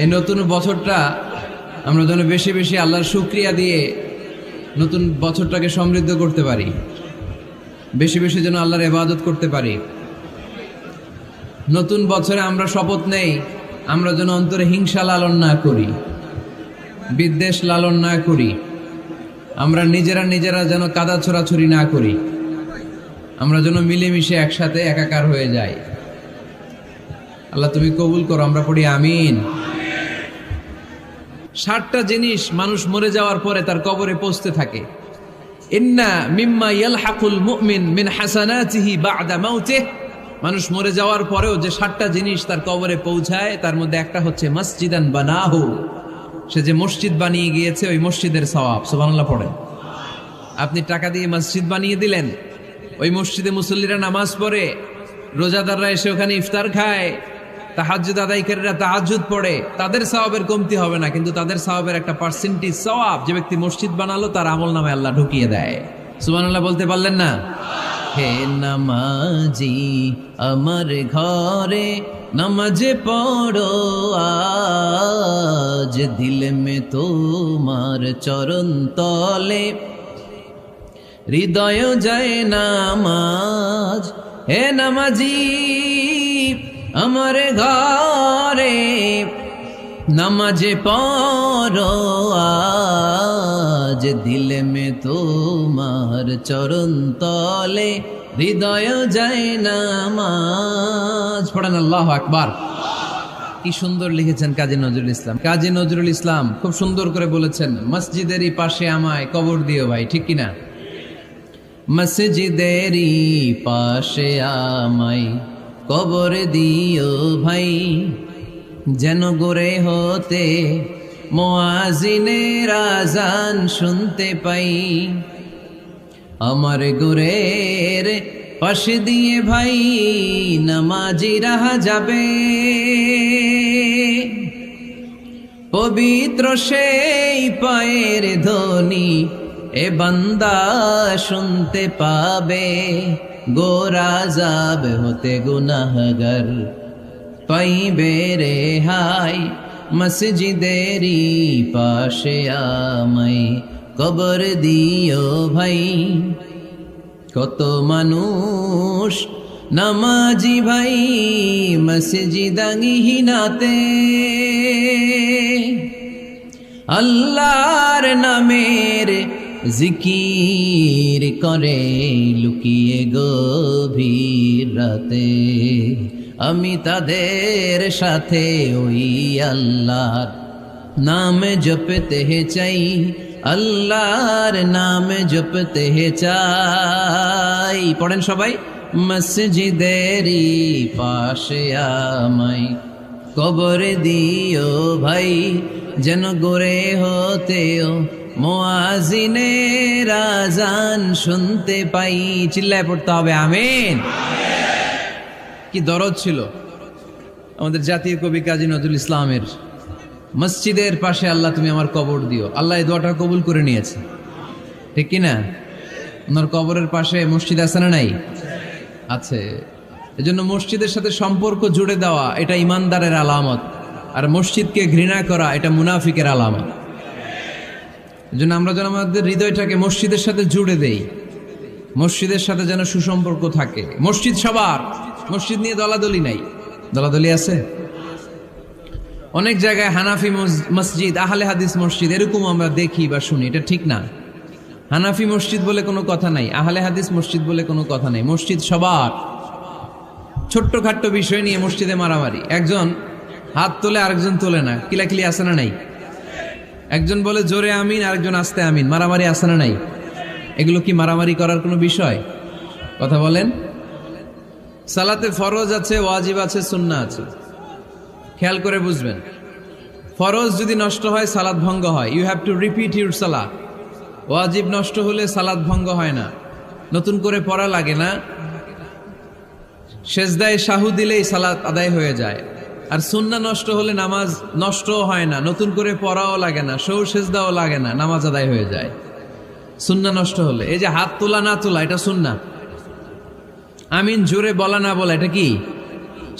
এই নতুন বছরটা আমরা যেন বেশি বেশি আল্লাহর শুকরিয়া দিয়ে নতুন বছরটাকে সমৃদ্ধ করতে পারি, বেশি বেশি যেন আল্লাহর ইবাদত করতে পারি। নতুন বছরে আমরা শপথ নেই, আমরা যেন অন্তরে হিংসা লালন না করি, বিদ্বেষ লালন না করি, আমরা নিজেরা যেন কাদা ছোড়াছুরি না করি, আমরা যেন মিলেমিশে একসাথে একাকার হয়ে যাই। আল্লাহ তুমি কবুল করো, আমরা পড়ি আমিন। 60টা জিনিস মানুষ মরে যাওয়ার পরে তার কবরে পৌঁছতে থাকে। ইন্না মিম্মা ইয়ালহাকুল মুমিন মিন হাসানাতিহি বা'দা মাউতিহি, মানুষ মরে যাওয়ার পরেও যে 60টা জিনিস তার কবরে পৌঁছায় তার মধ্যে একটা হচ্ছে মসজিদান বানাহু, সে যে মসজিদ বানিয়ে গিয়েছে ওই মসজিদের সওয়াব। সুবহানাল্লাহ পড়েন। আপনি টাকা দিয়ে মসজিদ বানিয়ে দিলেন, ওই মসজিদে মুসল্লিরা নামাজ পড়ে, রোজাদাররা এসে ওখানে ইফতার খায়, তাহাজ্জুদ আদায়কারীরা তাহাজ্জুদ পড়ে, তাদের সওয়াবের কমতি হবে না, কিন্তু তাদের সওয়াবের একটা পার্সেন্টেজ সওয়াব যে ব্যক্তি মসজিদ বানালো তার আমলনামে আল্লাহ ঢুকিয়ে দেয়। সুবহানাল্লাহ বলতে পারলেন না? হে নামাজি আমার ঘরে নামাজ পড়ো আজ, দিল মে তোমার চরণ তলে হৃদয় যায় নামাজ। হে নামাজি আমার ঘরে নামাজ পড়ো আজ, দিল মে তোমার চরণ তলে হৃদয় যায় নামাজ। পড়েন আল্লাহু আকবার। কি সুন্দর লিখেছেন কাজী নজরুল ইসলাম। কাজী নজরুল ইসলাম খুব সুন্দর করে বলেছেন, মসজিদেরই পাশে আমায় কবর দিও ভাই, ঠিক কিনা? মসজিদেরই পাশে আমায় কবর দিও ভাই, যেন গোরে হতে মুয়াজ্জিনের আযান শুনতে পাই। আমার গোরের পাশে দিয়ে ভাই নামাজিরা যাবে, পবিত্র সেই পায়ের ধ্বনি এ বান্দা শুনতে পাবে। গোরা যাব হতে গুনাহগার পাইবে রেহাই, মসজিদেরই পাশে আমায় কবর দিও ভাই। কত মানুষ নামাজি ভাই মসজিদাঙ্গিহীনাতে, আল্লাহর নামের জিকির করে লুকিয়ে গভীর রাতে। আমি তাদের সাথে ওই আল্লাহর নাম জপতে চাই, আল্লাহর নাম জপতে চাই। পড়েন সবাই, মসজিদেরই পাশে আমায় কবর দিও ভাই, যেন গোরে হতেও মুয়াজ্জিনের আযান শুনতে পাই। চিল্লায় পড়তে হবে আমিন। কি দরদ ছিল আমাদের জাতীয় কবি কাজী নজরুল ইসলামের, মসজিদের পাশে আল্লাহ তুমি আমার কবর দিও। আল্লাহ এই দোয়াটা কবুল করে নিয়েছে, ঠিক কিনা? ওনার কবরের পাশে মসজিদ আছে না নাই? আছে। এজন্য মসজিদের সাথে সম্পর্ক জুড়ে দেওয়া এটা ইমানদারের আলামত, আর মসজিদকে ঘৃণা করা এটা মুনাফিকের আলামত। এজন্য আমরা যেন আমাদের হৃদয়টাকে মসজিদের সাথে জুড়ে দেই, মসজিদের সাথে যেন সুসম্পর্ক থাকে। মসজিদ সবার, মসজিদ নিয়ে দলাদলি নাই। দলাদলি আছে অনেক জায়গায়, হানাফি মসজিদ, আহলে হাদিস মসজিদ, এরকম আমরা দেখি বা শুনি, এটা ঠিক না। হানাফি মসজিদ বলে কোনো কথা নাই, আহলে হাদিস মসজিদ বলে কোনো কথা নাই। মসজিদ সবার। ছোট্ট খাট্ট বিষয় নিয়ে মসজিদে মারামারি, একজন হাত তোলে আরেকজন তোলে না, কিলাকিলি আছে না নাই? একজন বলে জোরে আমিন, আরেকজন আস্তে আমিন, মারামারি আছে না নাই? এগুলো কি মারামারি করার কোনো বিষয়? কথা বলেন। সালাতে ফরজ আছে, ওয়াজিব আছে, সুন্নাহ আছে। খেয়াল করে বুঝবেন, ফরজ যদি নষ্ট হয় সালাত ভঙ্গ হয়, you have to repeat your সালাত। ওয়াজিব নষ্ট হলে সালাত ভঙ্গ হয় না, নতুন করে পড়া লাগে না, সেজদায় সাহু দিলেই সালাত আদায় হয়ে যায়। আর সুন্নাহ নষ্ট হলে নামাজ নষ্টও হয় না, নতুন করে পড়াও লাগে না, সৌ সেজদাও লাগে না, নামাজ আদায় হয়ে যায়। সুন্নাহ নষ্ট হলে, এই যে হাত তোলা না তোলা এটা সুন্নাহ, আমিন জোরে বলা না বলা এটা কি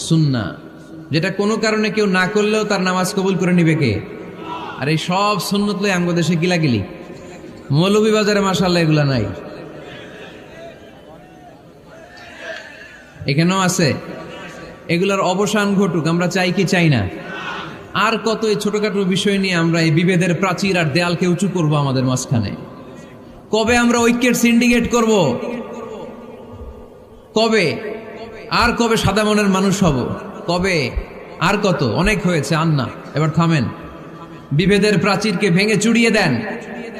সুন্নাহ। যেটা কোনো কারণে কেউ না করলেও তার নামাজ কবুল করে নিবে কে? আর এই সব সুন্নত লই আমগো দেশে গিলাগিলি। মৌলভীবাজারে মাশাআল্লাহ এগুলা নাই, এখানেও আছে। এগুলার অবসান ঘটুক, আমরা চাই কি চাই না? আর কত এই ছোটখাটো বিষয় নিয়ে আমরা এই বিভেদের প্রাচীর আর দেয়ালকে উঁচু করব আমাদের মাঝখানে? কবে আমরা ঐক্যের সিন্ডিকেট করব? কবে? আর কবে সাদা মনের মানুষ হব? কবে? আর কত? অনেক হয়েছে, আর না, এবার থামেন। বিভেদের প্রাচীরকে ভেঙে চুড়িয়ে দেন।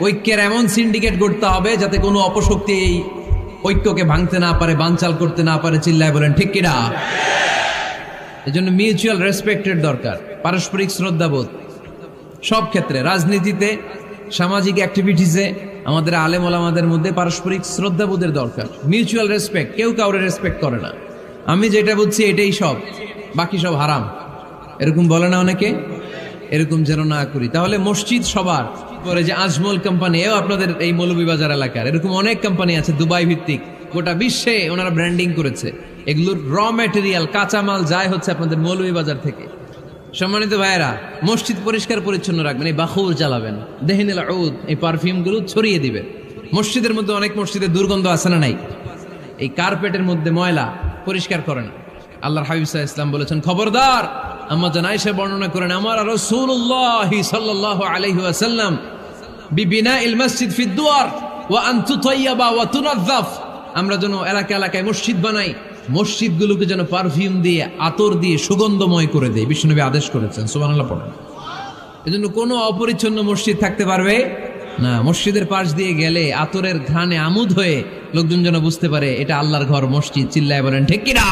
ঐক্যের এমন সিন্ডিকেট করতে হবে যাতে কোনো অপশক্তি এই ঐক্যকে ভাঙতে না পারে, বানচাল করতে না পারে। চিল্লায় বলেন ঠিক কিনা? এজন্য মিউচুয়াল রেসপেক্টের দরকার, পারস্পরিক শ্রদ্ধাবোধ সব ক্ষেত্রে, রাজনীতিতে, সামাজিক অ্যাক্টিভিটিসে আমাদের আলেম ওলামাদের মধ্যে পারস্পরিক শ্রদ্ধাবোধের দরকার, মিউচুয়াল রেসপেক্ট। কেউ কাউরে রেসপেক্ট করে না, আমি যেটা বুঝছি এটাই সব, বাকি সব হারাম, এরকম বলে না অনেকে? এরকম যেন না করি। তাহলে মসজিদ সবার পরে যে আজমল কোম্পানি, এও আপনাদের এই মৌলভীবাজার এলাকার, এরকম অনেক কোম্পানি আছে দুবাই ভিত্তিক, গোটা বিশ্বে ওনারা ব্র্যান্ডিং করেছে। এগুলোর র ম্যাটেরিয়াল, কাঁচামাল যায় হচ্ছে আপনাদের মৌলভীবাজার থেকে। সম্মানিত ভাইয়েরা, মসজিদ পরিষ্কার পরিচ্ছন্ন রাখবেন, এই বাখুর জ্বালাবেন, দেহিনুল উদ, এই পারফিউমগুলো ছড়িয়ে দিবেন। মসজিদের মধ্যে অনেক মসজিদে দুর্গন্ধ আছে না নাই? এই কার্পেটের মধ্যে ময়লা, পরিষ্কার করেন। আল্লাহর হাবিব সাল্লাল্লাহু আলাইহি ওয়াসাল্লাম বলেছেন, খবরদার, আম্মা জান আয়েশা বর্ণনা করেন, আমার রাসূলুল্লাহ সাল্লাল্লাহু আলাইহি ওয়াসাল্লাম বিবিনাইল মসজিদ ফি দুয়ার ওয়া আন তুতাইয়াবা ওয়া তুনাযাফ, আমরা যেন এলাকা এলাকায় মসজিদ বানাই, মসজিদগুলোকে যেন পারফিউম দিয়ে, আতর দিয়ে সুগন্ধময় করে দেয়। বিশ্বনবী আদেশ করেছেন, সুবহানাল্লাহ পড়েন। এজন্য কোনো অপরিচ্ছন্ন মসজিদ থাকতে পারবে না। মসজিদের পাশ দিয়ে গেলে আতরের ঘ্রাণে আমোদ হয়ে লোকজন যেন বুঝতে পারে এটা আল্লাহর ঘর, মসজিদ। চিল্লায় বলেন ঠিক কিনা?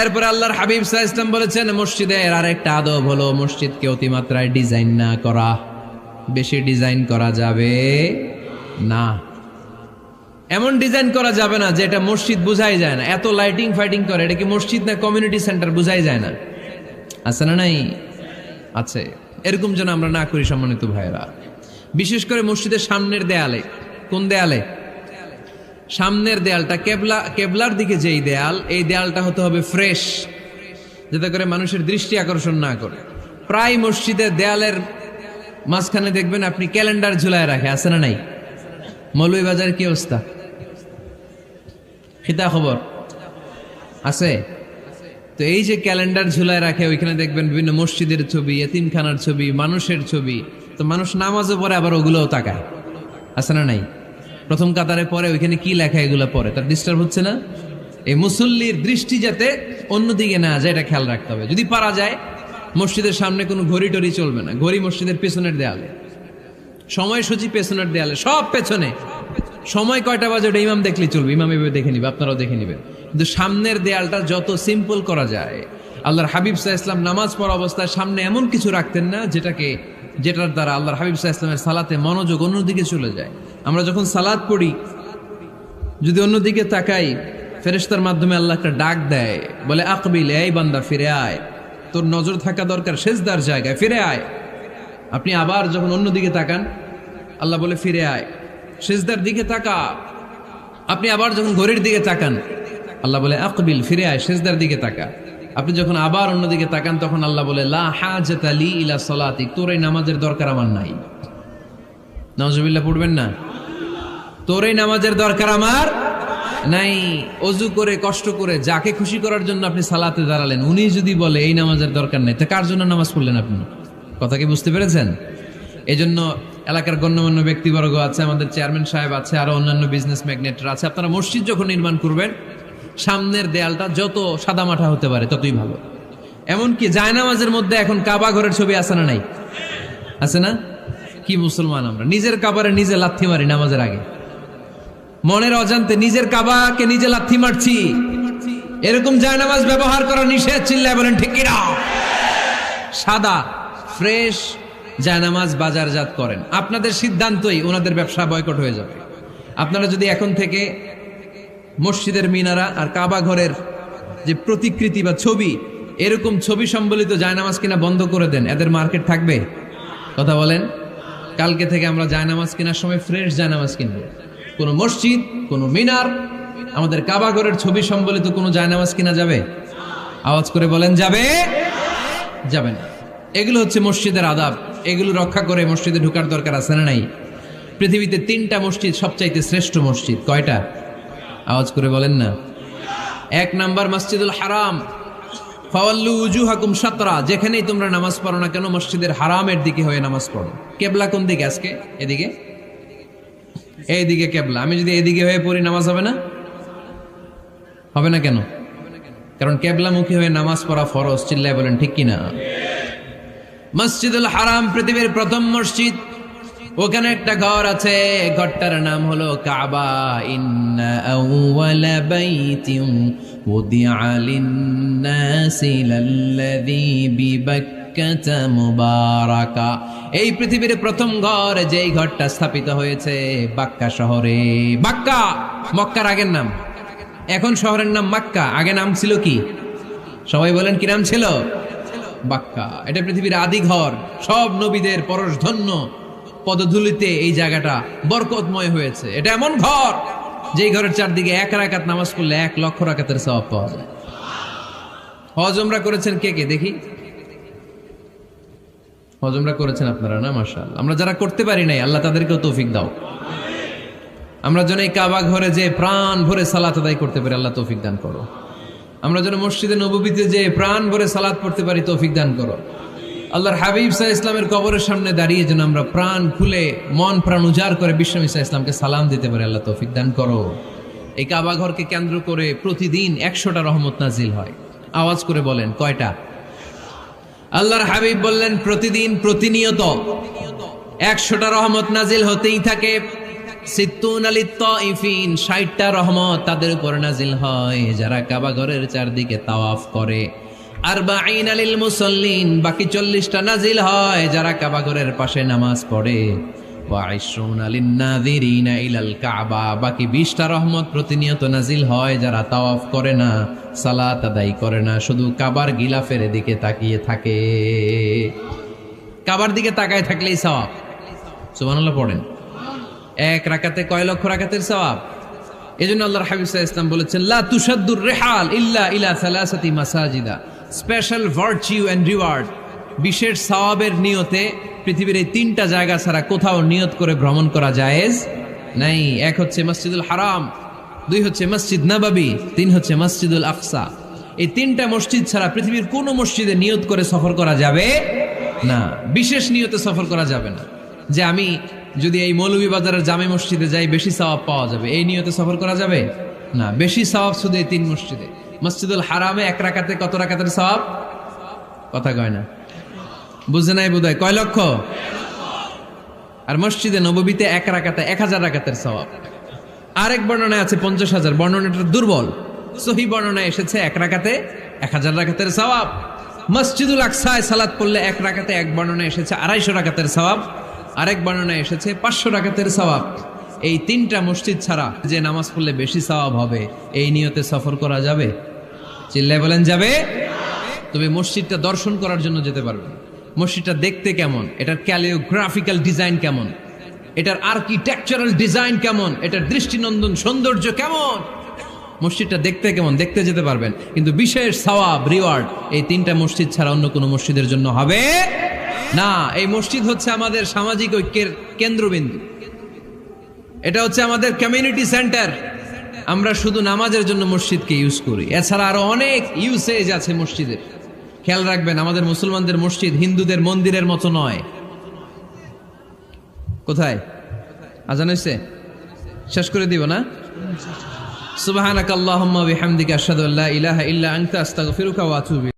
এরপরে আল্লাহর হাবিব সাল্লাল্লাহু আলাইহি ওয়াসাল্লাম বলেছেন, মসজিদের আরেকটা আদব হলো মসজিদকে অতিমাত্রায় ডিজাইন না করা। বেশি ডিজাইন করা যাবে না। এমন ডিজাইন করা যাবে না যে এটা মসজিদ বোঝাই যায় না। এত লাইটিং ফাইটিং করে, এটা কি মসজিদ না কমিউনিটি সেন্টার বোঝাই যায় না? আছে না নাই? আছে। এরকম যেন আমরা না করি সম্মানিত ভাইয়েরা। বিশেষ করে মসজিদের সামনের দেয়ালে। কোন দেয়ালে? সামনের দেয়ালটা, কেবলার দিকে যেই দেয়াল, এই দেয়ালটা হতে হবে ফ্রেশ, যাতে করে মানুষের দৃষ্টি আকর্ষণ না করে। প্রায় মসজিদের দেয়ালের মাঝখানে দেখবেন আপনি ক্যালেন্ডার ঝুলায় রাখে, আছে না নাই? মৌলভীবাজার কি অবস্থা? খিতা খবর আছে? তো এই যে ক্যালেন্ডার ঝুলায় রাখে, ওইখানে দেখবেন বিভিন্ন মসজিদের ছবি, এতিমখানার ছবি, মানুষের ছবি। তো মানুষ নামাজও পড়ে, আবার ওগুলোও তাকায়, আছে না নাই? প্রথম কাতারে পরে ওইখানে কি লেখা, এগুলো পরে, তার ডিস্টার্ব হচ্ছে না? এই মুসল্লির দৃষ্টি যাতে অন্যদিকে না যায়, এটা খেয়াল রাখতে হবে। যদি পারা যায়, মসজিদের সামনে কোনো ঘড়ি টড়ি চলবে না। ঘড়ি মসজিদের পেছনের দেয়ালে, সময়সূচি পেছনের দেয়ালে, সব পেছনে। সময় কয়টা বাজে ওটা ইমাম দেখলেই চলবে, ইমাম এভাবে দেখে নিবে, আপনারাও দেখে নিবেন। কিন্তু সামনের দেয়ালটা যত সিম্পল করা যায়। আল্লাহর হাবিব সাল্লাল্লাহু আলাইহি ওয়াসাল্লাম নামাজ পড়া অবস্থায় সামনে এমন কিছু রাখতেন না যেটার দ্বারা আল্লাহর হাবিব সাল্লাল্লাহু আলাইহি ওয়াসাল্লামের সালাতে মনোযোগ অন্যদিকে চলে যায়। আমরা যখন সালাত পড়ি, যদি অন্যদিকে তাকাই, ফেরেশতার মাধ্যমে আল্লাহ একটা ডাক দেয়, বলে আকবিল, এই বান্দা ফিরে আয়, তোর নজর থাকা দরকার সেজদার জায়গায়, ফিরে আয়। আপনি আবার যখন অন্যদিকে তাকান, আল্লাহ বলে ফিরে আয়, সেজদার দিকে তাকা। আপনি আবার যখন ঘড়ির দিকে তাকান, আল্লাহ বলে আকবিল, ফিরে আয়, সেজদার দিকে তাকা। আপনি যখন আবার অন্যদিকে তাকান, তখন আল্লাহ বলে লা হাজাতা লি ইলা সালাতিক, তোর এই নামাজের দরকার আমার নাই। নাউজুবিল্লাহ পড়বেন না? তোর এই নামাজের দরকার আমার নাই। অজু করে কষ্ট করে যাকে খুশি করার জন্য আপনি সালাতে দাঁড়ালেন, উনি যদি বলে এই নামাজের দরকার নেই, তা কার জন্য নামাজ পড়লেন আপনি? কথা কি বুঝতে পেরেছেন? এজন্য এলাকার গণ্যমান্য ব্যক্তিবর্গ আছে, আমাদের চেয়ারম্যান সাহেব আছে, আরো অন্যান্য বিজনেস ম্যাগনেটরা আছে, আপনারা মসজিদ যখন নির্মাণ করবেন, সামনের দেয়ালটা যত সাদামাটা হতে পারে ততই ভালো। এমনকি জায়নামাজের মধ্যে এখন কাবা ঘরের ছবি আছে না নাই? আছে না? কি মুসলমান আমরা, নিজের কাবারে নিজে লাথি মারি নামাজের আগে, মনের অজান্তে নিজের কাবাকে নিজে লাথি মারছি। এরকম জায়নামাজ ব্যবহার করা নিষেধ। চিল্লায় বলেন ঠিক কিনা? সাদা ফ্রেশ জায়নামাজ বাজারজাত করেন, আপনাদের সিদ্ধান্তই ওনাদের ব্যবসা বয়কট হয়ে যাবে। আপনারা যদি এখন থেকে মসজিদের মিনারা আর কাবা ঘরের যে প্রতিকৃতি বা ছবি, এরকম ছবি সম্বলিত জায়নামাজ কিনা বন্ধ করে দেন, এদের মার্কেট থাকবে? কথা বলেন। কালকে থেকে আমরা জায়নামাজ কেনার সময় ফ্রেশ জায়নামাজ কিনবো। কোনো মসজিদ, কোনো মিনার, আমাদের কাবা ঘরের ছবি সম্বলিত কোনো জায়নামাজ কিনা যাবে? আওয়াজ করে বলেন যাবে? যাবে না। এগুলো হচ্ছে মসজিদের আদাব। এগুলো রক্ষা করে মসজিদে ঢোকার দরকার আছে না নাই? পৃথিবীতে 3টা মসজিদ সবচাইতে শ্রেষ্ঠ মসজিদ। কয়টা? আওয়াজ করে বলেন না। 1 নাম্বার মসজিদুল হারাম, ফাওয়াল্লু উজুহাকুম শাতরা। যেখানেই তোমরা নামাজ পড়ো না কেন মসজিদের হারামের দিকে হয়ে নামাজ পড়ো। কেবলা কোন দিকে আজকে? এদিকে, এইদিকে কেবলা। আমি যদি এদিকে হয়ে পড়ি নামাজ হবে না? হবে না কেন? কারণ কেবলামুখী হয়ে নামাজ পড়া ফরজ। চিল্লায় বলেন ঠিক কিনা? মসজিদুল হারাম পৃথিবীর প্রথম মসজিদ। ওখানে একটা ঘর আছে, ঘরটার নাম হলো কাবা। ইন্না আউওয়ালা বাইতিন উদিআ লিন-নাসি লাল্লাযী বিবাক্কাতা মুবারাকা। এই পৃথিবীর প্রথম ঘর, যেই ঘরটা স্থাপিত হয়েছে বাক্কা শহরে। বাক্কা মক্কার আগের নাম, এখন শহরের নাম মক্কা। আগে নাম ছিল কি? সবাই বলেন কি নাম ছিল? বাক্কা। এটা পৃথিবীর আদি ঘর। সব নবীদের পরশধন্য পদধূলিতে এই জায়গাটা বরকতময় হয়েছে। এটা এমন ঘর যেই ঘরের চারদিকে 1 রাকাত নামাজ পড়লে 1 লক্ষ রাকাতের সওয়াব পাওয়া যায়। হজ উমরা করেছেন কে কে দেখি? হজ উমরা করেছেন আপনারা না? মাশাআল্লাহ। আমরা যারা করতে পারি নাই আল্লাহ তাদেরকেও তৌফিক দাও। আমরা যেন এই কাবা ঘরে যে প্রাণ ভরে সালাত আদায় করতে পারি, আল্লাহ তৌফিক দান করো। আমরা যেন মসজিদে নববীতে যে প্রাণ ভরে সালাত পড়তে পারি, তৌফিক দান করো। আল্লাহর হাবিব সাল্লাল্লাহু আলাইহি ইসলামের কবরের সামনে দাঁড়িয়ে যেন আমরা প্রাণ খুলে মন প্রাণ উজাড় করে বিশ্বনবী সাল্লাল্লাহু আলাইহি ইসলামকে সালাম দিতে পারি, আল্লাহ তৌফিক দান করো। এই কাবা ঘরকে কেন্দ্র করে প্রতিদিন 100টা রহমত নাজিল হয়। আওয়াজ করে বলেন কয়টা? আল্লাহর হাবিব বললেন প্রতিদিন প্রতিনিয়ত 100টা রহমত নাজিল হতেই থাকে। 60টা রহমত তাদের উপর নাজিল হয় যারা কাবা ঘরের চারদিকে তাওয়াফ করে। 40 লিল মুসাল্লিন, বাকি 40টা নাজিল হয় যারা কাবা ঘরের পাশে নামাজ পড়ে। ওয়া 20 লিন নাযিরিনা ইলাল কাবা, বাকি 20টা রহমত প্রতিনিয়ত নাজিল হয় যারা তাওয়াফ করে না, সালাত আদায় করে না, শুধু কাবার গিলাফের দিকে তাকিয়ে থাকে। কাবার দিকে তাকায় থাকলেই সওয়াব। সুবহানাল্লাহ পড়েন। 1 রাকাতে কয় লক্ষ রাকাতের সওয়াব। এজন্য আল্লাহর হাবিব সাল্লাল্লাহু আলাইহি ওয়াসাল্লাম বলেছেন লা তুশাদ্দুর রিহাল ইল্লা ইলা সালাসাতি মাসাজিদা। স্পেশাল ভার্চু এন্ড রিওয়ার্ড, বিশেষ সওয়াবের নিয়তে পৃথিবীর এই 3টা জায়গা ছাড়া কোথাও নিয়ত করে ভ্রমণ করা জায়েজ নাই। 1 হচ্ছে মসজিদুল হারাম, 2 হচ্ছে মসজিদ নববী, 3 হচ্ছে মসজিদুল আকসা। এই 3টা মসজিদ ছাড়া পৃথিবীর কোনো মসজিদে নিয়ত করে সফর করা যাবে না। বিশেষ নিয়তে সফর করা যাবে না যে আমি যদি এই মৌলভীবাজারের জামে মসজিদে যাই বেশি সওয়াব পাওয়া যাবে, এই নিয়তে সফর করা যাবে না। বেশি সওয়াব শুধু এই 3 মসজিদে। মসজিদুল হারামে 1 রাকাতে কত রাকাতের সওয়াব? কথা কয় না, বুঝে নাই বোধহয়। কয় লক্ষ? আর মসজিদে নববীতে 1 রাকাতে 1000 রাকাতের সওয়াব। আরেক বর্ণনায় আছে 50,000। বর্ণনাটা দুর্বল। সহিহ বর্ণনায় এসেছে 1 রাকাতে 1000 রাকাতের সওয়াব। মসজিদুল আকসায় সালাত পড়লে 1 রাকাতে, এক বর্ণনায় এসেছে 250 রাকাতের সওয়াব, আরেক বর্ণনায় এসেছে 500 রাকাতের সওয়াব। এই 3টা মসজিদ ছাড়া যে নামাজ পড়লে বেশি সওয়াব হবে, এই নিয়তে সফর করা যাবে? চিল্লায় বলেন যাবে। তবে মসজিদটা দর্শন করার জন্য যেতে পারবেন। মসজিদটা দেখতে কেমন, এটার ক্যালিওগ্রাফিক্যাল ডিজাইন কেমন, এটার আর্কিটেকচারাল ডিজাইন কেমন, এটার দৃষ্টিনন্দন সৌন্দর্য কেমন, মসজিদটা দেখতে কেমন, দেখতে যেতে পারবেন। কিন্তু বিশেষ সওয়াব রিওয়ার্ড এই 3টা মসজিদ ছাড়া অন্য কোনো মসজিদের জন্য হবে না। এই মসজিদ হচ্ছে আমাদের সামাজিক ঐক্যের কেন্দ্রবিন্দু। এটা হচ্ছে আমাদের কমিউনিটি সেন্টার। আমরা শুধু নামাজের জন্য মসজিদকে ইউজ করি, এছাড়া আরো অনেক ইউসেজ আছে মসজিদের। খেয়াল রাখবেন, আমাদের মুসলমানদের মসজিদ হিন্দুদের মন্দিরের মতো নয়। কোথায় আজান হইছে? শেষ করে দিব না? সুবহানাকাল্লাহুম্মা ওয়া বিহামদিকা আশহাদু আল্লা ইলাহা ইল্লা আনতা আস্তাগফিরুকা ওয়া আতুবু